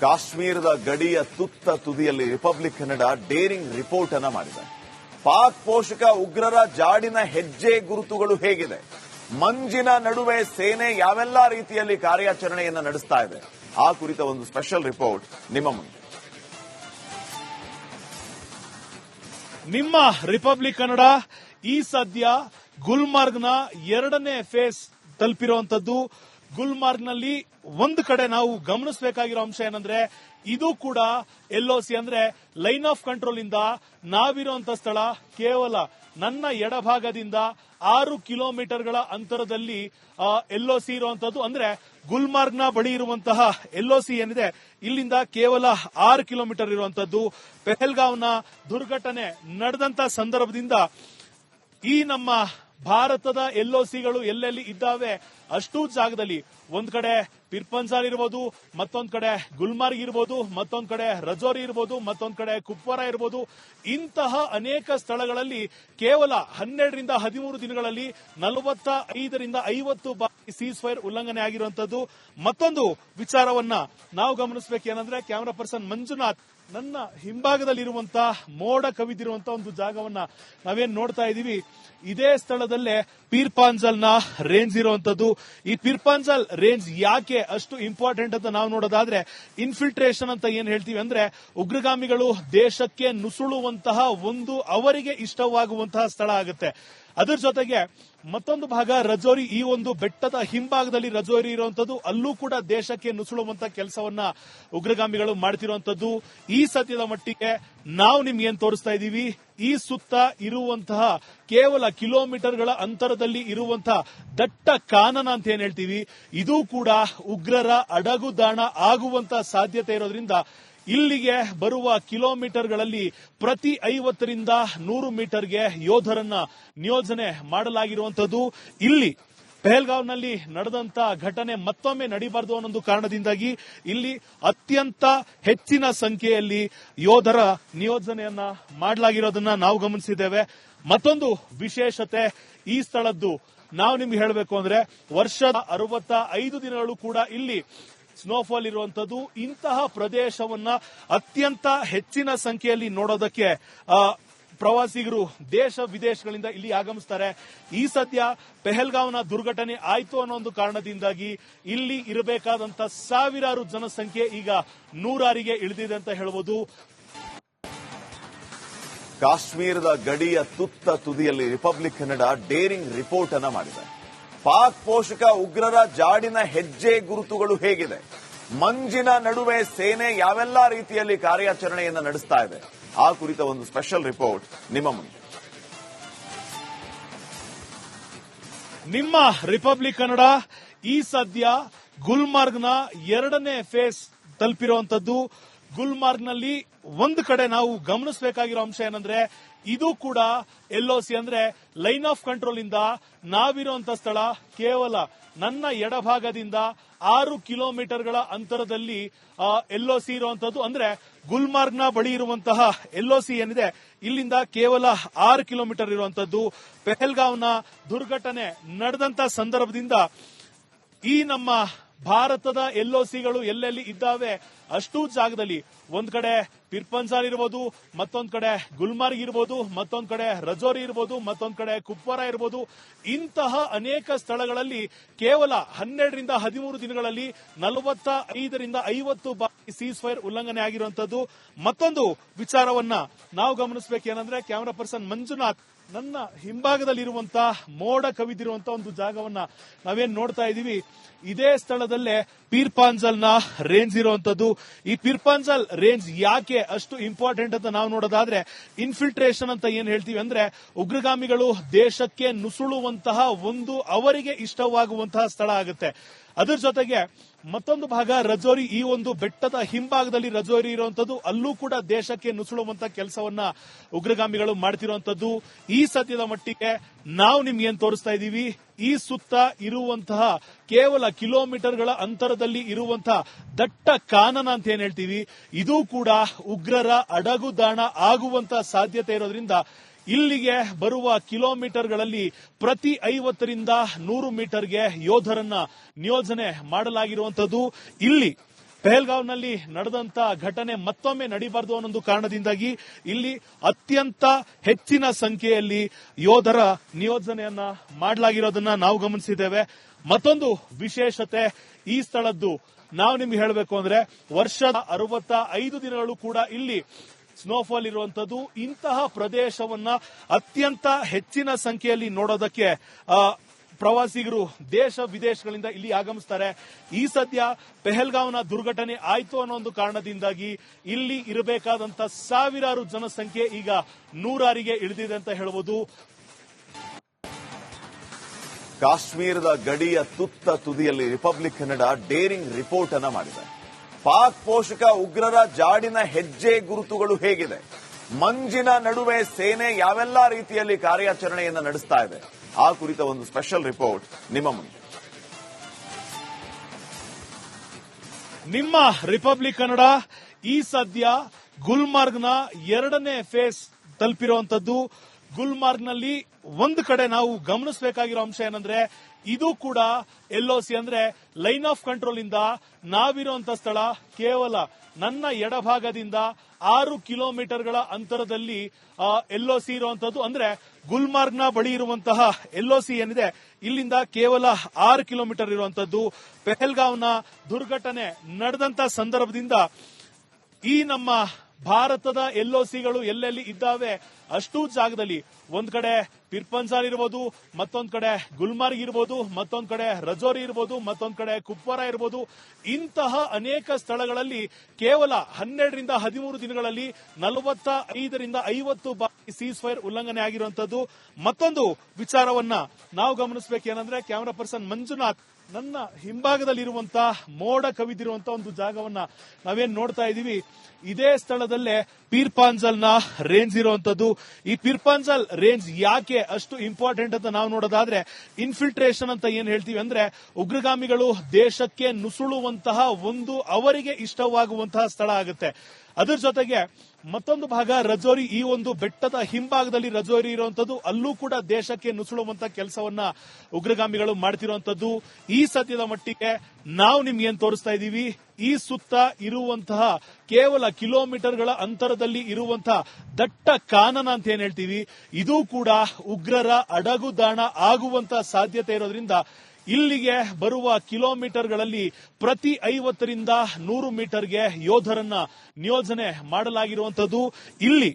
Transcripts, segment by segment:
ಕಾಶ್ಮೀರದ ಗಡಿಯ ತುತ್ತ ತುದಿಯಲ್ಲಿ ರಿಪಬ್ಲಿಕ್ ಕನ್ನಡ ಡೇರಿಂಗ್ ರಿಪೋರ್ಟ್ ಅನ್ನ ಮಾಡಿದೆ. ಪಾಕ್ ಪೋಷಕ ಉಗ್ರರ ಜಾಡಿನ ಹೆಜ್ಜೆ ಗುರುತುಗಳು ಹೇಗಿದೆ, ಮಂಜಿನ ನಡುವೆ ಸೇನೆ ಯಾವೆಲ್ಲಾ ರೀತಿಯಲ್ಲಿ ಕಾರ್ಯಾಚರಣೆಯನ್ನ ನಡೆಸ್ತಾ ಇದೆ, ಆ ಕುರಿತ ಒಂದು ಸ್ಪೆಷಲ್ ರಿಪೋರ್ಟ್ ನಿಮ್ಮ ಮುಂದೆ. ನಿಮ್ಮ ರಿಪಬ್ಲಿಕ್ ಕನ್ನಡ ಈ ಸದ್ಯ ಗುಲ್ಮಾರ್ಗ್ನ 2ನೇ ಫೇಸ್ ತಲುಪಿರುವಂತದ್ದು. ಗುಲ್ಮಾರ್ಗ್ನಲ್ಲಿ ಒಂದು ಕಡೆ ನಾವು ಗಮನಿಸಬೇಕಾಗಿರೋ ಅಂಶ ಏನಂದ್ರೆ, ಇದು ಕೂಡ LOC ಅಂದ್ರೆ ಲೈನ್ ಆಫ್ ಕಂಟ್ರೋಲ್ ಇಂದ ನಾವಿರುವಂತ ಸ್ಥಳ ಕೇವಲ ನನ್ನ ಎಡಭಾಗದಿಂದ 6 ಕಿಲೋಮೀಟರ್ಗಳ ಅಂತರದಲ್ಲಿ LOC ಇರುವಂತದ್ದು. ಅಂದ್ರೆ ಗುಲ್ಮಾರ್ಗ್ನ ಬಳಿ ಇರುವಂತಹ LOC ಏನಿದೆ ಇಲ್ಲಿಂದ ಕೇವಲ 6 ಕಿಲೋಮೀಟರ್ ಇರುವಂತದ್ದು. ಪೆಹಲ್ಗಾವ್ನ ದುರ್ಘಟನೆ ನಡೆದಂತ ಸಂದರ್ಭದಿಂದ ಈ ನಮ್ಮ ಭಾರತದ LOCಗಳು ಎಲ್ಲೆಲ್ಲಿ ಇದ್ದಾವೆ ಅಷ್ಟೂ ಜಾಗದಲ್ಲಿ ಒಂದ್ ಕಡೆ ಪಿರ್ಪಂಜಾರ್ ಇರ್ಬೋದು, ಮತ್ತೊಂದ್ ಕಡೆ ಗುಲ್ಮಾರ್ಗ್ ಇರ್ಬೋದು, ಮತ್ತೊಂದ್ ಕಡೆ ರಜೌರಿ ಇರ್ಬೋದು, ಮತ್ತೊಂದ್ ಕಡೆ ಕುಪ್ವಾರ ಇರ್ಬೋದು. ಇಂತಹ ಅನೇಕ ಸ್ಥಳಗಳಲ್ಲಿ ಕೇವಲ 12 ರಿಂದ 13 ದಿನಗಳಲ್ಲಿ 45 ರಿಂದ 50 ಬಾರಿ ಸೀಸ್ ಫೈರ್ ಉಲ್ಲಂಘನೆ ಆಗಿರುವಂತದ್ದು. ಮತ್ತೊಂದು ವಿಚಾರವನ್ನ ನಾವು ಗಮನಿಸಬೇಕೇನಂದ್ರೆ, ಕ್ಯಾಮರಾ ಪರ್ಸನ್ ಮಂಜುನಾಥ್ ನನ್ನ ಹಿಂಭಾಗದಲ್ಲಿರುವಂತಹ ಮೋಡ ಕವಿದಿರುವಂತಹ ಒಂದು ಜಾಗವನ್ನ ನಾವೇನ್ ನೋಡ್ತಾ ಇದೀವಿ, ಇದೇ ಸ್ಥಳದಲ್ಲೇ ಪೀರ್ಪಾಂಜಲ್ನ ರೇಂಜ್ ಇರುವಂತದ್ದು. ಈ ಪೀರ್ಪಾಂಜಲ್ ರೇಂಜ್ ಯಾಕೆ ಅಷ್ಟು ಇಂಪಾರ್ಟೆಂಟ್ ಅಂತ ನಾವು ನೋಡೋದಾದ್ರೆ, ಇನ್ಫಿಲ್ಟ್ರೇಷನ್ ಅಂತ ಏನ್ ಹೇಳ್ತೀವಿ ಅಂದ್ರೆ, ಉಗ್ರಗಾಮಿಗಳು ದೇಶಕ್ಕೆ ನುಸುಳುವಂತಹ ಒಂದು ಅವರಿಗೆ ಇಷ್ಟವಾಗುವಂತಹ ಸ್ಥಳ ಆಗುತ್ತೆ. ಅದರ ಜೊತೆಗೆ ಮತ್ತೊಂದು ಭಾಗ ರಜೌರಿ, ಈ ಒಂದು ಬೆಟ್ಟದ ಹಿಂಭಾಗದಲ್ಲಿ ರಜೌರಿ ಇರುವಂತದ್ದು, ಅಲ್ಲೂ ಕೂಡ ದೇಶಕ್ಕೆ ನುಸುಳುವಂತಹ ಕೆಲಸವನ್ನ ಉಗ್ರಗಾಮಿಗಳು ಮಾಡ್ತಿರುವಂತದ್ದು. ಈ ಸದ್ಯದ ಮಟ್ಟಿಗೆ ನಾವು ನಿಮ್ಗೆ ಏನ್ ತೋರಿಸ್ತಾ ಇದೀವಿ, ಈ ಸುತ್ತ ಇರುವಂತಹ ಕೇವಲ ಕಿಲೋಮೀಟರ್ಗಳ ಅಂತರದಲ್ಲಿ ಇರುವಂತಹ ದಟ್ಟ ಕಾನನ ಅಂತ ಏನ್ ಹೇಳ್ತೀವಿ, ಇದು ಕೂಡ ಉಗ್ರರ ಅಡಗುದಾಣ ಆಗುವಂತಹ ಸಾಧ್ಯತೆ ಇರೋದ್ರಿಂದ ಇಲ್ಲಿಗೆ ಬರುವ ಕಿಲೋಮೀಟರ್ಗಳಲ್ಲಿ ಪ್ರತಿ 50 ರಿಂದ 100 ಮೀಟರ್ಗೆ ಯೋಧರನ್ನ ನಿಯೋಜನೆ ಮಾಡಲಾಗಿರುವಂತದ್ದು. ಇಲ್ಲಿ ಪೆಹಲ್ಗಾವ್ನಲ್ಲಿ ನಡೆದಂತ ಘಟನೆ ಮತ್ತೊಮ್ಮೆ ನಡೀಬಾರದು ಅನ್ನೊಂದು ಕಾರಣದಿಂದಾಗಿ ಇಲ್ಲಿ ಅತ್ಯಂತ ಹೆಚ್ಚಿನ ಸಂಖ್ಯೆಯಲ್ಲಿ ಯೋಧರ ನಿಯೋಜನೆಯನ್ನ ಮಾಡಲಾಗಿರೋದನ್ನ ನಾವು ಗಮನಿಸಿದ್ದೇವೆ. ಮತ್ತೊಂದು ವಿಶೇಷತೆ ಈ ಸ್ಥಳದ್ದು ನಾವು ನಿಮ್ಗೆ ಹೇಳಬೇಕು ಅಂದ್ರೆ, ವರ್ಷದ 65 ದಿನಗಳು ಕೂಡ ಇಲ್ಲಿ ಸ್ನೋಫಾಲ್ ಇರುವಂತದ್ದು. ಇಂತಹ ಪ್ರದೇಶವನ್ನ ಅತ್ಯಂತ ಹೆಚ್ಚಿನ ಸಂಖ್ಯೆಯಲ್ಲಿ ನೋಡೋದಕ್ಕೆ ಪ್ರವಾಸಿಗರು ದೇಶ ವಿದೇಶಗಳಿಂದ ಇಲ್ಲಿ ಆಗಮಿಸ್ತಾರೆ. ಈ ಸದ್ಯ ಪೆಹಲ್ಗಾವ್ನ ದುರ್ಘಟನೆ ಆಯ್ತು ಅನ್ನೋ ಒಂದು ಕಾರಣದಿಂದಾಗಿ ಇಲ್ಲಿ ಇರಬೇಕಾದಂತ ಸಾವಿರಾರು ಜನಸಂಖ್ಯೆ ಈಗ 100ರಿಗೆ ಇಳಿದಿದೆ ಅಂತ ಹೇಳಬಹುದು. ಕಾಶ್ಮೀರದ ಗಡಿಯ ತುತ್ತ ತುದಿಯಲ್ಲಿ ರಿಪಬ್ಲಿಕ್ ಕನ್ನಡ ಡೇರಿಂಗ್ ರಿಪೋರ್ಟ್ ಅನ್ನ ಮಾಡಿದೆ. ಪಾಕ್ ಪೋಷಕ ಉಗ್ರರ ಜಾಡಿನ ಹೆಜ್ಜೆ ಗುರುತುಗಳು ಹೇಗಿದೆ, ಮಂಜಿನ ನಡುವೆ ಸೇನೆ ಯಾವೆಲ್ಲಾ ರೀತಿಯಲ್ಲಿ ಕಾರ್ಯಾಚರಣೆಯನ್ನ ನಡೆಸ್ತಾ ಇದೆ, ಆ ಕುರಿತ ಒಂದು ಸ್ಪೆಷಲ್ ರಿಪೋರ್ಟ್ ನಿಮ್ಮ ಮುಂದೆ. ನಿಮ್ಮ ರಿಪಬ್ಲಿಕ್ ಕನ್ನಡ ಈ ಸದ್ಯ ಗುಲ್ಮಾರ್ಗ್ನ 2ನೇ ಫೇಸ್ ತಲುಪಿರುವಂತದ್ದು. ಗುಲ್ಮಾರ್ಗ್ನಲ್ಲಿ ಒಂದು ಕಡೆ ನಾವು ಗಮನಿಸಬೇಕಾಗಿರೋ ಅಂಶ ಏನಂದ್ರೆ, ಇದು ಕೂಡ LOC ಅಂದ್ರೆ ಲೈನ್ ಆಫ್ ಕಂಟ್ರೋಲ್ ಇಂದ ನಾವಿರುವಂತ ಸ್ಥಳ ಕೇವಲ ನನ್ನ ಎಡಭಾಗದಿಂದ 6 ಕಿಲೋಮೀಟರ್ಗಳ ಅಂತರದಲ್ಲಿ LOC ಇರುವಂತದ್ದು. ಅಂದ್ರೆ ಗುಲ್ಮಾರ್ಗ್ನ ಬಳಿ ಇರುವಂತಹ LOC ಏನಿದೆ ಇಲ್ಲಿಂದ ಕೇವಲ 6 ಕಿಲೋಮೀಟರ್ ಇರುವಂತದ್ದು. ಪೆಹಲ್ಗಾವ್ನ ದುರ್ಘಟನೆ ನಡೆದಂತ ಸಂದರ್ಭದಿಂದ ಈ ನಮ್ಮ ಭಾರತದ LOCಗಳು ಎಲ್ಲೆಲ್ಲಿ ಇದ್ದಾವೆ ಅಷ್ಟೂ ಜಾಗದಲ್ಲಿ ಒಂದ್ ಕಡೆ ಪಿರ್ಪಂಜಾರ್ ಇರ್ಬೋದು, ಮತ್ತೊಂದ್ ಕಡೆ ಗುಲ್ಮಾರ್ಗ್ ಇರ್ಬೋದು, ಮತ್ತೊಂದ್ ಕಡೆ ರಜೌರಿ ಇರ್ಬೋದು, ಮತ್ತೊಂದ್ ಕಡೆ ಕುಪ್ವಾರ ಇರ್ಬೋದು. ಇಂತಹ ಅನೇಕ ಸ್ಥಳಗಳಲ್ಲಿ ಕೇವಲ 12 ರಿಂದ 13 ದಿನಗಳಲ್ಲಿ 45 ರಿಂದ 50 ಬಾರಿ ಸೀಸ್ ಫೈರ್ ಉಲ್ಲಂಘನೆ ಆಗಿರುವಂತದ್ದು. ಮತ್ತೊಂದು ವಿಚಾರವನ್ನ ನಾವು ಗಮನಿಸಬೇಕೇನಂದ್ರೆ, ಕ್ಯಾಮರಾ ಪರ್ಸನ್ ಮಂಜುನಾಥ್ ನನ್ನ ಹಿಂಭಾಗದಲ್ಲಿರುವಂತಹ ಮೋಡ ಕವಿದಿರುವಂತಹ ಒಂದು ಜಾಗವನ್ನ ನಾವೇನ್ ನೋಡ್ತಾ ಇದೀವಿ, ಇದೇ ಸ್ಥಳದಲ್ಲೇ ಪೀರ್ಪಾಂಜಲ್ನ ರೇಂಜ್ ಇರುವಂತದ್ದು. ಈ ಪೀರ್ಪಾಂಜಲ್ ರೇಂಜ್ ಯಾಕೆ ಅಷ್ಟು ಇಂಪಾರ್ಟೆಂಟ್ ಅಂತ ನಾವು ನೋಡೋದಾದ್ರೆ, ಇನ್ಫಿಲ್ಟ್ರೇಷನ್ ಅಂತ ಏನ್ ಹೇಳ್ತೀವಿ ಅಂದ್ರೆ, ಉಗ್ರಗಾಮಿಗಳು ದೇಶಕ್ಕೆ ನುಸುಳುವಂತಹ ಒಂದು ಅವರಿಗೆ ಇಷ್ಟವಾಗುವಂತಹ ಸ್ಥಳ ಆಗುತ್ತೆ. ಅದರ ಜೊತೆಗೆ ಮತ್ತೊಂದು ಭಾಗ ರಜೌರಿ, ಈ ಒಂದು ಬೆಟ್ಟದ ಹಿಂಭಾಗದಲ್ಲಿ ರಜೌರಿ ಇರುವಂತದ್ದು, ಅಲ್ಲೂ ಕೂಡ ದೇಶಕ್ಕೆ ನುಸುಳುವಂತಹ ಕೆಲಸವನ್ನ ಉಗ್ರಗಾಮಿಗಳು ಮಾಡ್ತಿರುವಂತದ್ದು. ಈ ಸದ್ಯದ ಮಟ್ಟಿಗೆ ನಾವು ನಿಮ್ಗೆ ಏನ್ ತೋರಿಸ್ತಾ ಇದೀವಿ, ಈ ಸುತ್ತ ಇರುವಂತಹ ಕೇವಲ ಕಿಲೋಮೀಟರ್ಗಳ ಅಂತರದಲ್ಲಿ ಇರುವಂತಹ ದಟ್ಟ ಕಾನನ ಅಂತ ಏನ್ ಹೇಳ್ತೀವಿ, ಇದು ಕೂಡ ಉಗ್ರರ ಅಡಗುದಾಣ ಆಗುವಂತಹ ಸಾಧ್ಯತೆ ಇರೋದ್ರಿಂದ ಇಲ್ಲಿಗೆ ಬರುವ ಕಿಲೋಮೀಟರ್ಗಳಲ್ಲಿ ಪ್ರತಿ 50 ರಿಂದ 100 ಮೀಟರ್ಗೆ ಯೋಧರನ್ನ ನಿಯೋಜನೆ ಮಾಡಲಾಗಿರುವಂತದ್ದು. ಇಲ್ಲಿ ಪೆಹಲ್ಗಾಂವ್ನಲ್ಲಿ ನಡೆದಂತ ಘಟನೆ ಮತ್ತೊಮ್ಮೆ ನಡೀಬಾರದು ಅನ್ನೊಂದು ಕಾರಣದಿಂದಾಗಿ ಇಲ್ಲಿ ಅತ್ಯಂತ ಹೆಚ್ಚಿನ ಸಂಖ್ಯೆಯಲ್ಲಿ ಯೋಧರ ನಿಯೋಜನೆಯನ್ನ ಮಾಡಲಾಗಿರೋದನ್ನ ನಾವು ಗಮನಿಸಿದ್ದೇವೆ. ಮತ್ತೊಂದು ವಿಶೇಷತೆ ಈ ಸ್ಥಳದ್ದು ನಾವು ನಿಮ್ಗೆ ಹೇಳಬೇಕು ಅಂದ್ರೆ ವರ್ಷದ 65 ದಿನಗಳು ಕೂಡ ಇಲ್ಲಿ ಸ್ನೋಫಾಲ್ ಇರುವಂತದ್ದು. ಇಂತಹ ಪ್ರದೇಶವನ್ನ ಅತ್ಯಂತ ಹೆಚ್ಚಿನ ಸಂಖ್ಯೆಯಲ್ಲಿ ನೋಡೋದಕ್ಕೆ ಪ್ರವಾಸಿಗರು ದೇಶ ವಿದೇಶಗಳಿಂದ ಇಲ್ಲಿ ಆಗಮಿಸ್ತಾರೆ. ಈ ಸದ್ಯ ಪೆಹಲ್ಗಾಂವ್ನ ದುರ್ಘಟನೆ ಆಯ್ತು ಅನ್ನೋ ಒಂದು ಕಾರಣದಿಂದಾಗಿ ಇಲ್ಲಿ ಇರಬೇಕಾದಂತ ಸಾವಿರಾರು ಜನಸಂಖ್ಯೆ ಈಗ 100ರಿಗೆ ಇಳಿದಿದೆ ಅಂತ ಹೇಳಬಹುದು. ಕಾಶ್ಮೀರದ ಗಡಿಯ ತುತ್ತ ತುದಿಯಲ್ಲಿ ರಿಪಬ್ಲಿಕ್ ಕನ್ನಡ ಡೇರಿಂಗ್ ರಿಪೋರ್ಟ್ ಅನ್ನ ಮಾಡಿದೆ. ಪಾಕ್ ಪೋಷಕ ಉಗ್ರರ ಜಾಡಿನ ಹೆಜ್ಜೆ ಗುರುತುಗಳು ಹೇಗಿದೆ, ಮಂಜಿನ ನಡುವೆ ಸೇನೆ ಯಾವೆಲ್ಲಾ ರೀತಿಯಲ್ಲಿ ಕಾರ್ಯಾಚರಣೆಯನ್ನು ನಡೆಸ್ತಾ ಇದೆ, ಆ ಕುರಿತ ಒಂದು ಸ್ಪೆಷಲ್ ರಿಪೋರ್ಟ್ ನಿಮ್ಮ ಮುಂದೆ. ನಿಮ್ಮ ರಿಪಬ್ಲಿಕ್ ಕನ್ನಡ ಈ ಸದ್ಯ ಗುಲ್ಮಾರ್ಗ್ನ 2ನೇ ಫೇಸ್ ತಲುಪಿರುವಂತದ್ದು. ಗುಲ್ಮಾರ್ಗ್ನಲ್ಲಿ ಒಂದು ಕಡೆ ನಾವು ಗಮನಿಸಬೇಕಾಗಿರೋ ಅಂಶ ಏನಂದ್ರೆ ಇದು ಕೂಡ ಎಲ್ಒಸಿ ಅಂದ್ರೆ ಲೈನ್ ಆಫ್ ಕಂಟ್ರೋಲ್ ಇಂದ ನಾವಿರುವಂತಹ ಸ್ಥಳ ಕೇವಲ ನನ್ನ ಎಡಭಾಗದಿಂದ 6 ಕಿಲೋಮೀಟರ್ಗಳ ಅಂತರದಲ್ಲಿ ಎಲ್ಒಸಿ ಇರುವಂತದ್ದು. ಅಂದ್ರೆ ಗುಲ್ಮಾರ್ಗ್ನ ಬಳಿ ಇರುವಂತಹ ಎಲ್ಒಸಿ ಏನಿದೆ ಇಲ್ಲಿಂದ ಕೇವಲ 6 ಕಿಲೋಮೀಟರ್ ಇರುವಂತದ್ದು. ಪೆಹಲ್ಗಾಂವ್ನ ದುರ್ಘಟನೆ ನಡೆದಂತ ಸಂದರ್ಭದಿಂದ ಈ ನಮ್ಮ ಭಾರತದ ಎಲ್ಒಸಿಗಳು ಎಲ್ಲೆಲ್ಲಿ ಇದ್ದಾವೆ ಅಷ್ಟೂ ಜಾಗದಲ್ಲಿ ಒಂದ್ ಕಡೆ ಪಿರ್ಪಂಜಾರ್ ಇರ್ಬೋದು, ಮತ್ತೊಂದ್ ಕಡೆ ಗುಲ್ಮಾರ್ಗ್ ಇರ್ಬೋದು, ಮತ್ತೊಂದ್ ಕಡೆ ರಜೌರಿ ಇರ್ಬೋದು, ಮತ್ತೊಂದ್ ಕಡೆ ಕುಪ್ವಾರ ಇರ್ಬೋದು. ಇಂತಹ ಅನೇಕ ಸ್ಥಳಗಳಲ್ಲಿ ಕೇವಲ 12ರಿಂದ 13 ದಿನಗಳಲ್ಲಿ 45ರಿಂದ 50 ಬಾರಿ ಸೀಸ್ ಫೈರ್ ಉಲ್ಲಂಘನೆ ಆಗಿರುವಂತದ್ದು. ಮತ್ತೊಂದು ವಿಚಾರವನ್ನ ನಾವು ಗಮನಿಸಬೇಕೇನಂದ್ರೆ ಕ್ಯಾಮರಾ ಪರ್ಸನ್ ಮಂಜುನಾಥ್ ನನ್ನ ಹಿಂಭಾಗದಲ್ಲಿರುವಂತಹ ಮೋಡ ಕವಿದಿರುವಂತಹ ಒಂದು ಜಾಗವನ್ನ ನಾವೇನ್ ನೋಡ್ತಾ ಇದೀವಿ, ಇದೇ ಸ್ಥಳದಲ್ಲೇ ಪೀರ್ಪಾಂಜಲ್ನ ರೇಂಜ್ ಇರುವಂತದ್ದು. ಈ ಪೀರ್ಪಾಂಜಲ್ ರೇಂಜ್ ಯಾಕೆ ಅಷ್ಟು ಇಂಪಾರ್ಟೆಂಟ್ ಅಂತ ನಾವು ನೋಡೋದಾದ್ರೆ ಇನ್ಫಿಲ್ಟ್ರೇಷನ್ ಅಂತ ಏನ್ ಹೇಳ್ತೀವಿ ಅಂದ್ರೆ ಉಗ್ರಗಾಮಿಗಳು ದೇಶಕ್ಕೆ ನುಸುಳುವಂತಹ ಒಂದು ಅವರಿಗೆ ಇಷ್ಟವಾಗುವಂತಹ ಸ್ಥಳ ಆಗುತ್ತೆ. ಅದರ ಜೊತೆಗೆ ಮತ್ತೊಂದು ಭಾಗ ರಜೌರಿ, ಈ ಒಂದು ಬೆಟ್ಟದ ಹಿಂಭಾಗದಲ್ಲಿ ರಜೌರಿ ಇರುವಂತದ್ದು, ಅಲ್ಲೂ ಕೂಡ ದೇಶಕ್ಕೆ ನುಸುಳುವಂತಹ ಕೆಲಸವನ್ನ ಉಗ್ರಗಾಮಿಗಳು ಮಾಡ್ತಿರುವಂತದ್ದು. ಈ ಸದ್ಯದ ಮಟ್ಟಿಗೆ ನಾವು ನಿಮ್ಗೆ ಏನ್ ತೋರಿಸ್ತಾ ಇದೀವಿ, ಈ ಸುತ್ತ ಇರುವಂತಹ ಕೇವಲ ಕಿಲೋಮೀಟರ್ಗಳ ಅಂತರದಲ್ಲಿ ಇರುವಂತಹ ದಟ್ಟ ಕಾನನ ಅಂತ ಏನ್ ಹೇಳ್ತೀವಿ, ಇದು ಕೂಡ ಉಗ್ರರ ಅಡಗುದಾಣ ಆಗುವಂತಹ ಸಾಧ್ಯತೆ ಇರೋದ್ರಿಂದ ಇಲ್ಲಿಗೆ ಬರುವ ಕಿಲೋಮೀಟರ್ಗಳಲ್ಲಿ ಪ್ರತಿ 50ರಿಂದ 100 ಮೀಟರ್ಗೆ ಯೋಧರನ್ನ ನಿಯೋಜನೆ ಮಾಡಲಾಗಿರುವಂತದ್ದು. ಇಲ್ಲಿ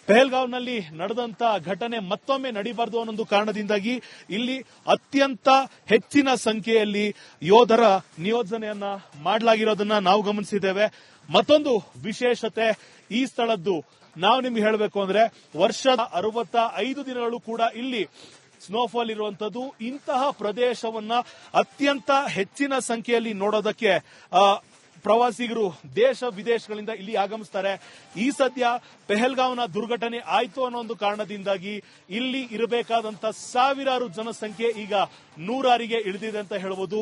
ಪೆಹಲ್ಗಾಂವ್ನಲ್ಲಿ ನಡೆದಂತ ಘಟನೆ ಮತ್ತೊಮ್ಮೆ ನಡೀಬಾರದು ಅನ್ನೊಂದು ಕಾರಣದಿಂದಾಗಿ ಇಲ್ಲಿ ಅತ್ಯಂತ ಹೆಚ್ಚಿನ ಸಂಖ್ಯೆಯಲ್ಲಿ ಯೋಧರ ನಿಯೋಜನೆಯನ್ನ ಮಾಡಲಾಗಿರೋದನ್ನ ನಾವು ಗಮನಿಸಿದ್ದೇವೆ. ಮತ್ತೊಂದು ವಿಶೇಷತೆ ಈ ಸ್ಥಳದ್ದು ನಾವು ನಿಮ್ಗೆ ಹೇಳಬೇಕು ಅಂದ್ರೆ ವರ್ಷದ 65 ದಿನಗಳು ಕೂಡ ಇಲ್ಲಿ ಸ್ನೋಫಾಲ್ ಇರುವಂತದ್ದು. ಇಂತಹ ಪ್ರದೇಶವನ್ನ ಅತ್ಯಂತ ಹೆಚ್ಚಿನ ಸಂಖ್ಯೆಯಲ್ಲಿ ನೋಡೋದಕ್ಕೆ ಪ್ರವಾಸಿಗರು ದೇಶ ವಿದೇಶಗಳಿಂದ ಇಲ್ಲಿ ಆಗಮಿಸ್ತಾರೆ. ಈ ಸದ್ಯ ಪೆಹಲ್ಗಾಂವ್ನ ದುರ್ಘಟನೆ ಆಯ್ತು ಅನ್ನೋ ಒಂದು ಕಾರಣದಿಂದಾಗಿ ಇಲ್ಲಿ ಇರಬೇಕಾದಂತ ಸಾವಿರಾರು ಜನಸಂಖ್ಯೆ ಈಗ 100ರಿಗೆ ಇಳಿದಿದೆ ಅಂತ ಹೇಳಬಹುದು.